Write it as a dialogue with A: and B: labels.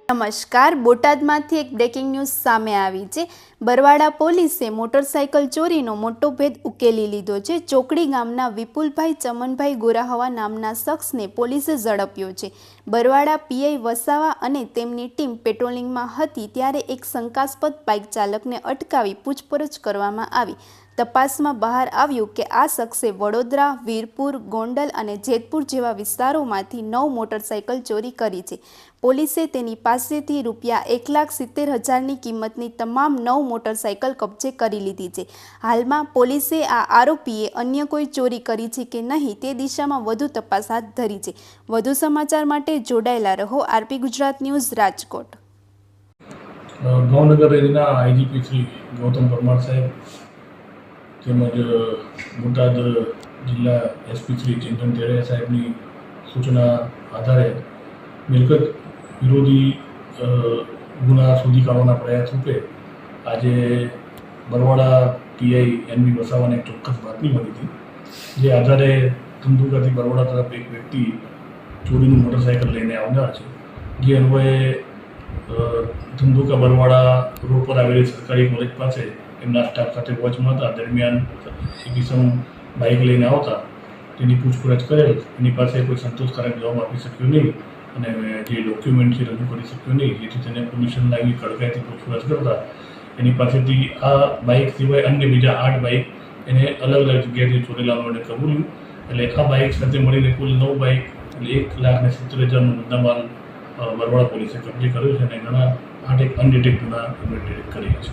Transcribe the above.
A: નમસ્કાર, બોટાદમાંથી એક breaking news સામે આવી છે। બરવાડા પોલીસે મોટરસાઇકલ ચોરીનો મોટો ભેદ ઉકેલી લીધો છે। ચોકડી ગામના વિપુલભાઈ ચમનભાઈ ગોરાહવા નામના શખ્સને પોલીસે ઝડપ્યો છે। બરવાડા પીઆઈ વસાવા અને તેમની ટીમ પેટ્રોલિંગમાં હતી ત્યારે એક શંકાસ્પદ બાઇક ચાલકને અટકાવી પૂછપરછ કરવામાં આવી। તપાસમાં બહાર આવ્યું કે આ શખ્સે વડોદરા, વીરપુર, ગોંડલ અને જેતપુર જેવા વિસ્તારોમાંથી 9 મોટરસાઇકલ ચોરી કરી છે। પોલીસે તેની પાસેથી ₹1,70,000ની કિંમતની તમામ 9 મોટરસાઇકલ કબજે કરી લીધી છે। હાલમાં પોલીસે આ આરોપીએ અન્ય કોઈ ચોરી કરી છે કે નહીં તે દિશામાં વધુ તપાસ હાથ ધરી છે। વધુ સમાચાર માટે જોડાયેલા રહો આરપી ગુજરાત ન્યૂઝ રાજકોટ।
B: ભાવનગર રેન્જના આઈજીપી શ્રી ગૌતમ પરમાર સાહેબ તેમજ બોટાદ જિલ્લા એસપી શ્રી ચિંતન તેરૈયા સાહેબની સૂચના આધારે મિલકત વિરોધી ગુના શોધી કાઢવાના પ્રયાસ રૂપે આજે બરવાડા પીઆઈ એનબી વસાવાને ચોક્કસ બાતમી મળી હતી, જે આધારે ધંધુકાથી બરવાડા તરફ એક વ્યક્તિ ચોરીનું મોટરસાઇકલ લઈને આવનાર છે, જે અન્વયે ધંધુકા બરવાડા રોડ પર આવેલી સરકારી કોલેજ પાસે એમના સ્ટાફ સાથે વોચમાં હતા। દરમિયાન એક ઇસમ બાઇક લઈને આવતા તેની પૂછપરછ કરેલ, એની પાસે કોઈ સંતોષકારક જવાબ આપી શક્યો નહીં અને જે ડોક્યુમેન્ટ છે રજૂ કરી શક્યો નહીં, જેથી તેને પરમિશન લાગી કડકાઈથી પૂછપરછ કરતા એની પાસેથી આ બાઇક સિવાય અન્ય બીજા 8 બાઇક એને અલગ અલગ જગ્યાએથી ચોરેલા હોવાનું કબૂલ્યું। એટલે આ બાઇક સાથે મળીને કુલ 9 બાઇક એટલે 1,70,000નો મુદ્દામાલ બરવાડા પોલીસે કબજે કર્યો છે અને ઘણા 8 અનડિટેક્ટ ગુના ડિટેક્ટ કર્યા છે।